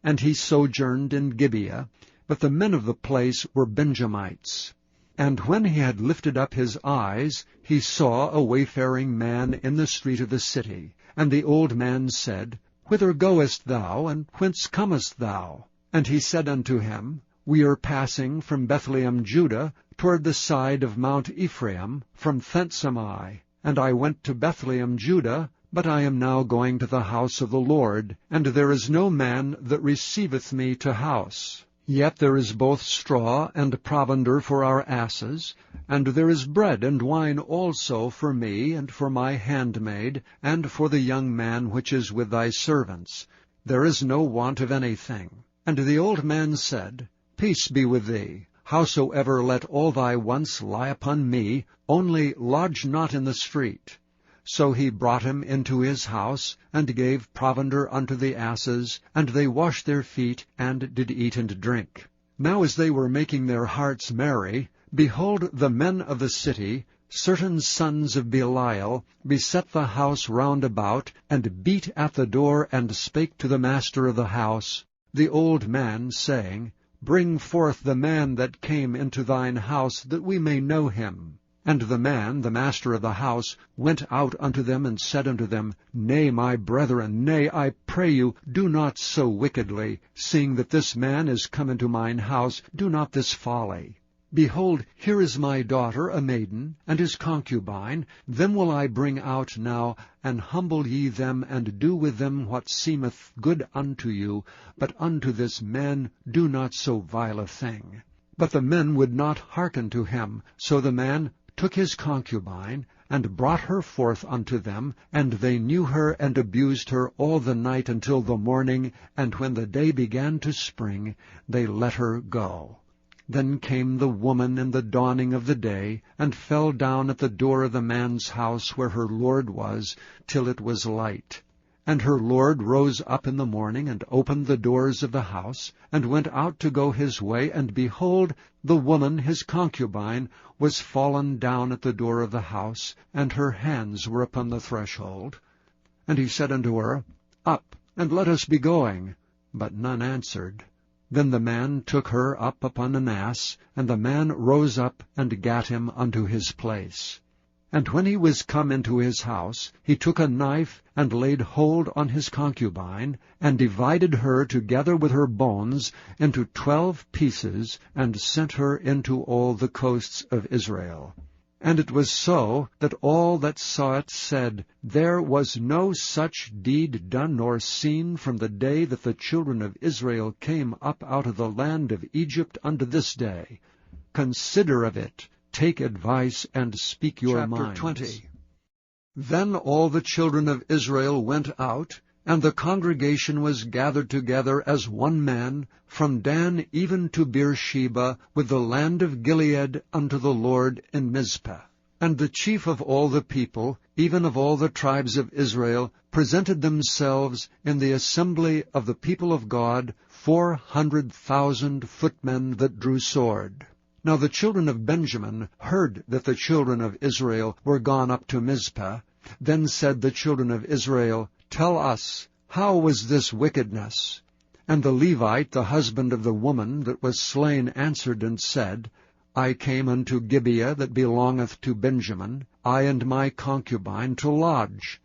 And he sojourned in Gibeah, but the men of the place were Benjamites. And when he had lifted up his eyes, he saw a wayfaring man in the street of the city. And the old man said, Whither goest thou, and whence comest thou? And he said unto him, We are passing from Bethlehem, Judah, toward the side of Mount Ephraim, from thence am I. And I went to Bethlehem, Judah, but I am now going to the house of the Lord, and there is no man that receiveth me to house. Yet there is both straw and provender for our asses, and there is bread and wine also for me, and for my handmaid, and for the young man which is with thy servants. There is no want of anything. And the old man said, Peace be with thee. Howsoever let all thy wants lie upon me, only lodge not in the street. So he brought him into his house, and gave provender unto the asses, and they washed their feet, and did eat and drink. Now as they were making their hearts merry, behold, the men of the city, certain sons of Belial, beset the house round about, and beat at the door, and spake to the master of the house, the old man, saying, Bring forth the man that came into thine house, that we may know him. And the man, the master of the house, went out unto them, and said unto them, Nay, my brethren, nay, I pray you, do not so wickedly. Seeing that this man is come into mine house, do not this folly. Behold, here is my daughter, a maiden, and his concubine. Them will I bring out now, and humble ye them, and do with them what seemeth good unto you. But unto this man do not so vile a thing. But the men would not hearken to him. So the man took his concubine, and brought her forth unto them, and they knew her, and abused her all the night until the morning, and when the day began to spring, they let her go. Then came the woman in the dawning of the day, and fell down at the door of the man's house where her lord was, till it was light. And her lord rose up in the morning, and opened the doors of the house, and went out to go his way, and behold, the woman his concubine was fallen down at the door of the house, and her hands were upon the threshold. And he said unto her, Up, and let us be going. But none answered. Then the man took her up upon an ass, and the man rose up, and gat him unto his place. And when he was come into his house, he took a knife, and laid hold on his concubine, and divided her together with her bones into 12 pieces, and sent her into all the coasts of Israel. And it was so, that all that saw it said, There was no such deed done nor seen from the day that the children of Israel came up out of the land of Egypt unto this day. Consider of it. Take advice, and speak your minds. Chapter 20. Then all the children of Israel went out, and the congregation was gathered together as one man, from Dan even to Beersheba, with the land of Gilead unto the Lord in Mizpah. And the chief of all the people, even of all the tribes of Israel, presented themselves in the assembly of the people of God, 400,000 footmen that drew sword. Now the children of Benjamin heard that the children of Israel were gone up to Mizpah. Then said the children of Israel, Tell us, how was this wickedness? And the Levite, the husband of the woman that was slain, answered and said, I came unto Gibeah that belongeth to Benjamin, I and my concubine, to lodge.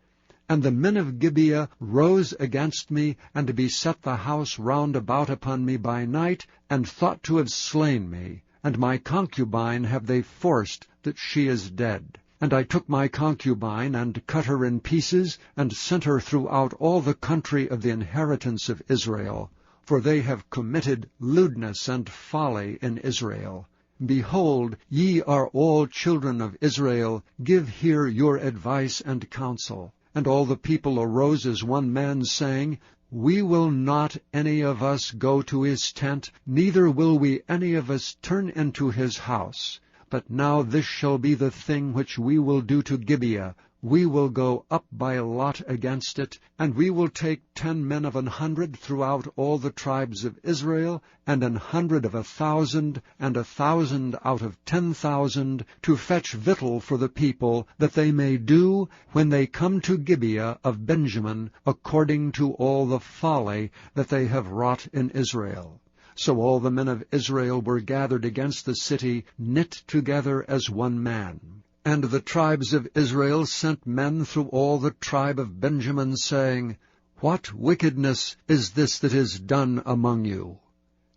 And the men of Gibeah rose against me, and beset the house round about upon me by night, and thought to have slain me. And my concubine have they forced, that she is dead. And I took my concubine, and cut her in pieces, and sent her throughout all the country of the inheritance of Israel. For they have committed lewdness and folly in Israel. Behold, ye are all children of Israel, give here your advice and counsel. And all the people arose as one man, saying, We will not any of us go to his tent, neither will we any of us turn into his house. But now this shall be the thing which we will do to Gibeah. We will go up by lot against it, and we will take 10 men of 100 throughout all the tribes of Israel, and 100 of 1,000, and 1,000 out of 10,000, to fetch victual for the people, that they may do, when they come to Gibeah of Benjamin, according to all the folly that they have wrought in Israel. So all the men of Israel were gathered against the city, knit together as one man. And the tribes of Israel sent men through all the tribe of Benjamin, saying, What wickedness is this that is done among you?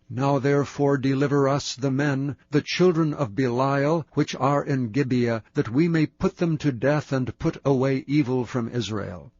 Now therefore deliver us the men, the children of Belial, which are in Gibeah, that we may put them to death, and put away evil from Israel.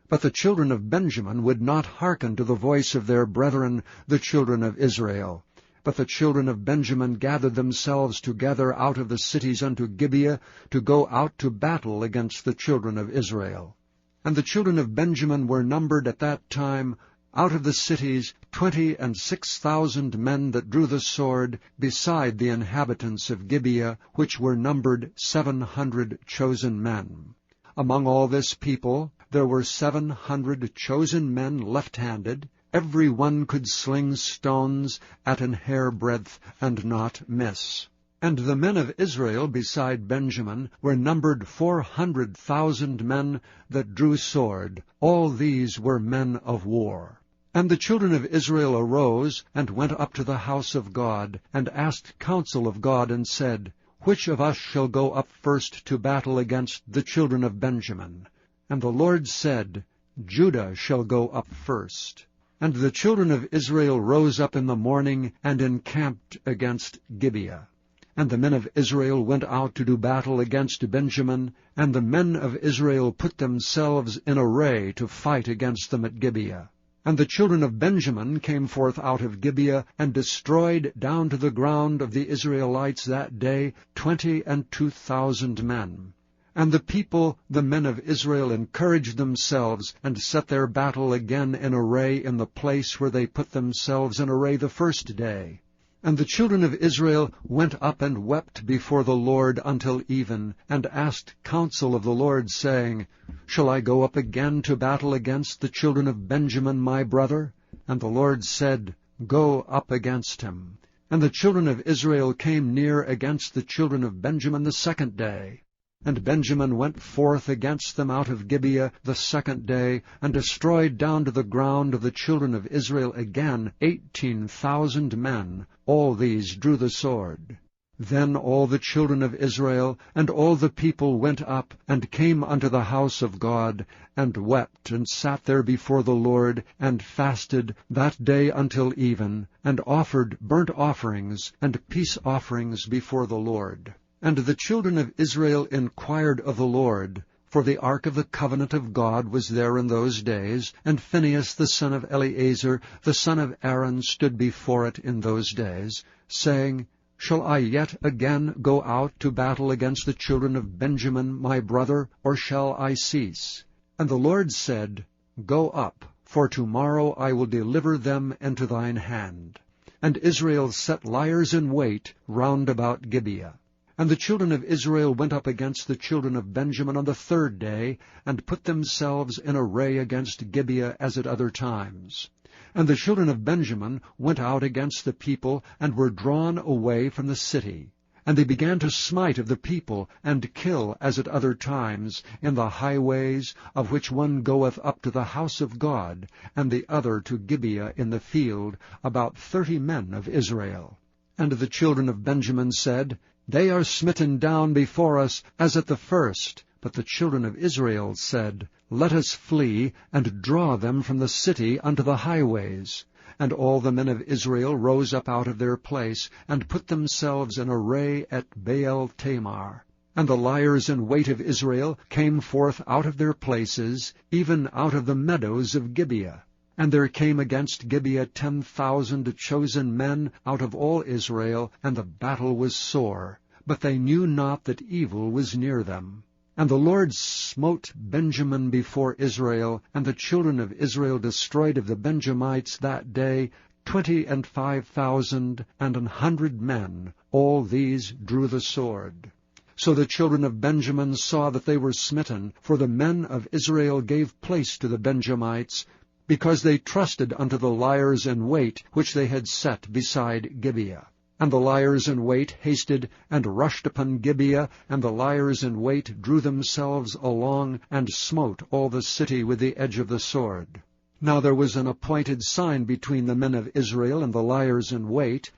But the children of Benjamin would not hearken to the voice of their brethren, the children of Israel. But the children of Benjamin gathered themselves together out of the cities unto Gibeah, to go out to battle against the children of Israel. And the children of Benjamin were numbered at that time, out of the cities, 26,000 men that drew the sword, beside the inhabitants of Gibeah, which were numbered 700 chosen men. Among all this people there were 700 chosen men left-handed. Every one could sling stones at an hairbreadth, and not miss. And the men of Israel beside Benjamin were numbered 400,000 men that drew sword. All these were men of war. And the children of Israel arose, and went up to the house of God, and asked counsel of God, and said, Which of us shall go up first to battle against the children of Benjamin? And the Lord said, Judah shall go up first. And the children of Israel rose up in the morning, and encamped against Gibeah. And the men of Israel went out to do battle against Benjamin, and the men of Israel put themselves in array to fight against them at Gibeah. And the children of Benjamin came forth out of Gibeah, and destroyed down to the ground of the Israelites that day 22,000 men. And the people, the men of Israel, encouraged themselves, and set their battle again in array in the place where they put themselves in array the first day. And the children of Israel went up and wept before the Lord until even, and asked counsel of the Lord, saying, Shall I go up again to battle against the children of Benjamin my brother? And the Lord said, Go up against him. And the children of Israel came near against the children of Benjamin the second day. And Benjamin went forth against them out of Gibeah the second day, and destroyed down to the ground of the children of Israel again 18,000 men. All these drew the sword. Then all the children of Israel and all the people went up, and came unto the house of God, and wept, and sat there before the Lord, and fasted that day until even, and offered burnt offerings and peace offerings before the Lord. And the children of Israel inquired of the Lord, for the ark of the covenant of God was there in those days, and Phinehas the son of Eleazar, the son of Aaron, stood before it in those days, saying, Shall I yet again go out to battle against the children of Benjamin my brother, or shall I cease? And the Lord said, Go up, for tomorrow I will deliver them into thine hand. And Israel set liers in wait round about Gibeah. And the children of Israel went up against the children of Benjamin on the third day, and put themselves in array against Gibeah as at other times. And the children of Benjamin went out against the people, and were drawn away from the city. And they began to smite of the people, and kill, as at other times, in the highways, of which one goeth up to the house of God, and the other to Gibeah in the field, about 30 men of Israel. And the children of Benjamin said, They are smitten down before us, as at the first. But the children of Israel said, Let us flee, and draw them from the city unto the highways. And all the men of Israel rose up out of their place, and put themselves in array at Baal-Tamar. And the liers in wait of Israel came forth out of their places, even out of the meadows of Gibeah. And there came against Gibeah 10,000 chosen men out of all Israel, and the battle was sore. But they knew not that evil was near them. And the Lord smote Benjamin before Israel, and the children of Israel destroyed of the Benjamites that day 25,000 and 100 men. All these drew the sword. So the children of Benjamin saw that they were smitten, for the men of Israel gave place to the Benjamites, because they trusted unto the liers in wait which they had set beside Gibeah. And the liers in wait hasted and rushed upon Gibeah, and the liers in wait drew themselves along, and smote all the city with the edge of the sword. Now there was an appointed sign between the men of Israel and the liers in wait,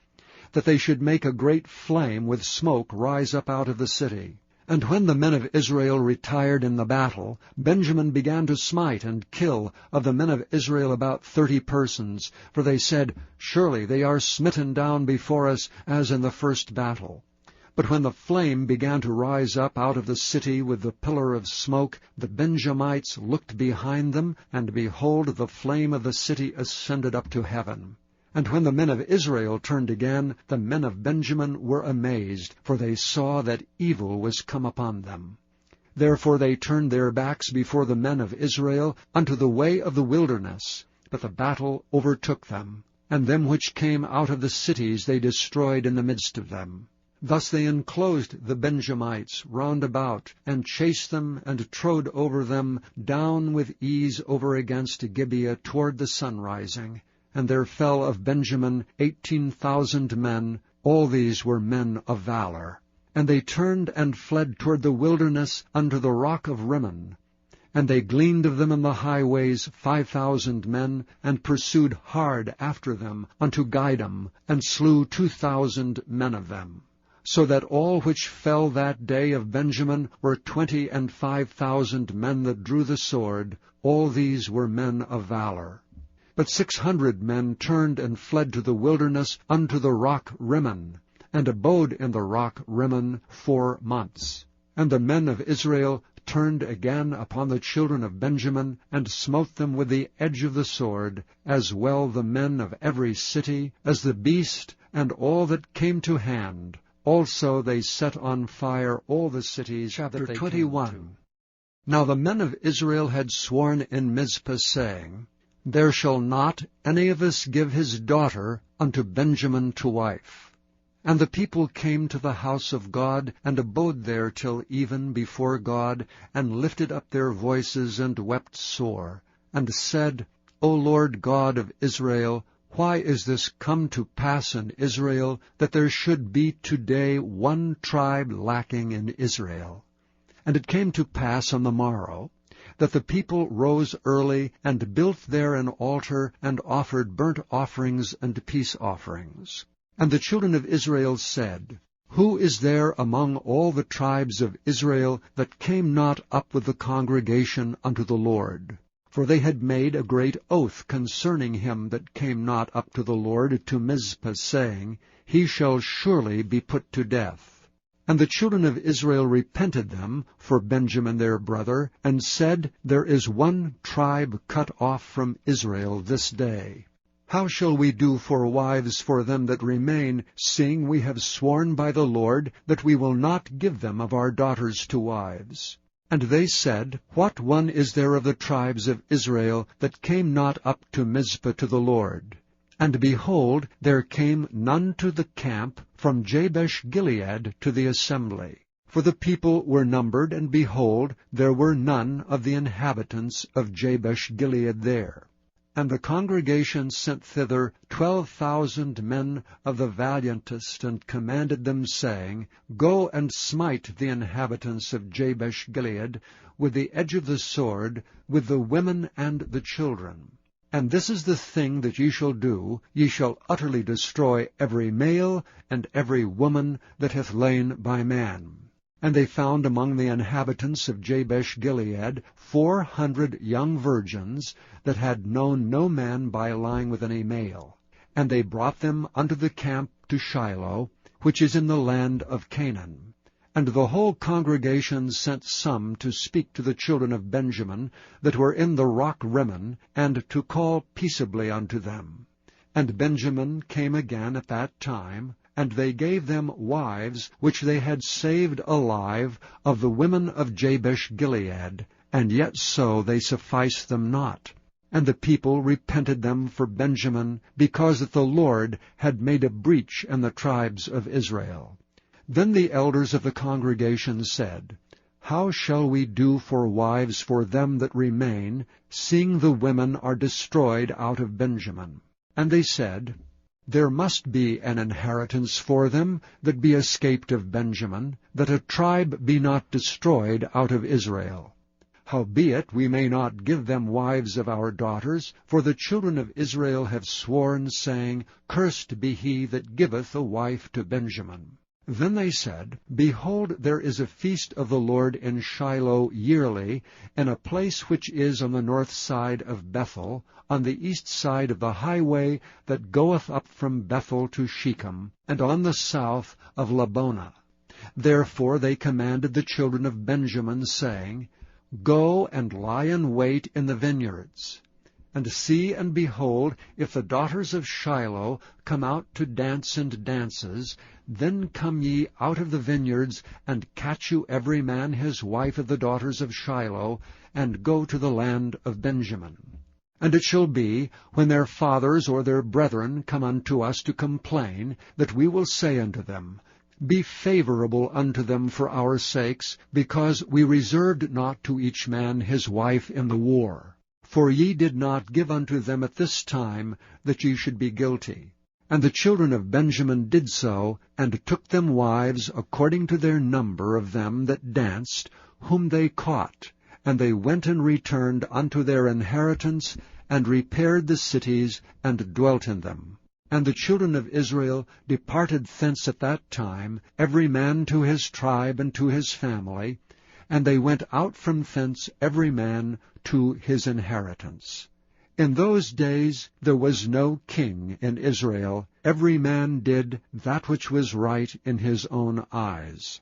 that they should make a great flame with smoke rise up out of the city. And when the men of Israel retired in the battle, Benjamin began to smite and kill of the men of Israel about 30 persons, for they said, Surely they are smitten down before us, as in the first battle. But when the flame began to rise up out of the city with the pillar of smoke, the Benjamites looked behind them, and behold, the flame of the city ascended up to heaven. And when the men of Israel turned again, the men of Benjamin were amazed, for they saw that evil was come upon them. Therefore they turned their backs before the men of Israel unto the way of the wilderness. But the battle overtook them, and them which came out of the cities they destroyed in the midst of them. Thus they enclosed the Benjamites round about, and chased them, and trode over them down with ease over against Gibeah toward the sunrising. And there fell of Benjamin 18,000 men. All these were men of valor. And they turned and fled toward the wilderness unto the rock of Rimmon. And they gleaned of them in the highways 5,000 men, and pursued hard after them unto Gidom, and slew 2,000 men of them. So that all which fell that day of Benjamin were 25,000 men that drew the sword. All these were men of valor. But 600 men turned and fled to the wilderness unto the rock Rimmon, and abode in the rock Rimmon 4 months. And the men of Israel turned again upon the children of Benjamin, and smote them with the edge of the sword, as well the men of every city, as the beast, and all that came to hand. Also they set on fire all the cities. Chapter 21. Now the men of Israel had sworn in Mizpah, saying, There shall not any of us give his daughter unto Benjamin to wife. And the people came to the house of God, and abode there till even before God, and lifted up their voices, and wept sore, and said, O Lord God of Israel, why is this come to pass in Israel, that there should be today one tribe lacking in Israel? And it came to pass on the morrow, that the people rose early, and built there an altar, and offered burnt offerings and peace offerings. And the children of Israel said, Who is there among all the tribes of Israel that came not up with the congregation unto the Lord? For they had made a great oath concerning him that came not up to the Lord to Mizpah, saying, He shall surely be put to death. And the children of Israel repented them for Benjamin their brother, and said, There is one tribe cut off from Israel this day. How shall we do for wives for them that remain, seeing we have sworn by the Lord that we will not give them of our daughters to wives? And they said, What one is there of the tribes of Israel that came not up to Mizpah to the Lord? And behold, there came none to the camp from Jabesh-Gilead to the assembly. For the people were numbered, and behold, there were none of the inhabitants of Jabesh-Gilead there. And the congregation sent thither 12,000 men of the valiantest, and commanded them, saying, Go and smite the inhabitants of Jabesh-Gilead with the edge of the sword, with the women and the children. And this is the thing that ye shall do, ye shall utterly destroy every male and every woman that hath lain by man. And they found among the inhabitants of Jabesh-Gilead 400 young virgins that had known no man by lying with any male. And they brought them unto the camp to Shiloh, which is in the land of Canaan. And the whole congregation sent some to speak to the children of Benjamin that were in the rock Rimmon, and to call peaceably unto them. And Benjamin came again at that time, and they gave them wives which they had saved alive of the women of Jabesh-Gilead, and yet so they sufficed them not. And the people repented them for Benjamin, because that the Lord had made a breach in the tribes of Israel. Then the elders of the congregation said, How shall we do for wives for them that remain, seeing the women are destroyed out of Benjamin? And they said, There must be an inheritance for them that be escaped of Benjamin, that a tribe be not destroyed out of Israel. Howbeit we may not give them wives of our daughters, for the children of Israel have sworn, saying, Cursed be he that giveth a wife to Benjamin. Then they said, Behold, there is a feast of the Lord in Shiloh yearly, in a place which is on the north side of Bethel, on the east side of the highway that goeth up from Bethel to Shechem, and on the south of Labonah. Therefore they commanded the children of Benjamin, saying, Go and lie in wait in the vineyards. And see and behold, if the daughters of Shiloh come out to dance in dances, then come ye out of the vineyards, and catch you every man his wife of the daughters of Shiloh, and go to the land of Benjamin. And it shall be, when their fathers or their brethren come unto us to complain, that we will say unto them, Be favorable unto them for our sakes, because we reserved not to each man his wife in the war. For ye did not give unto them at this time, that ye should be guilty. And the children of Benjamin did so, and took them wives according to their number of them that danced, whom they caught. And they went and returned unto their inheritance, and repaired the cities, and dwelt in them. And the children of Israel departed thence at that time, every man to his tribe and to his family, and they went out from thence every man to his inheritance. In those days there was no king in Israel. Every man did that which was right in his own eyes.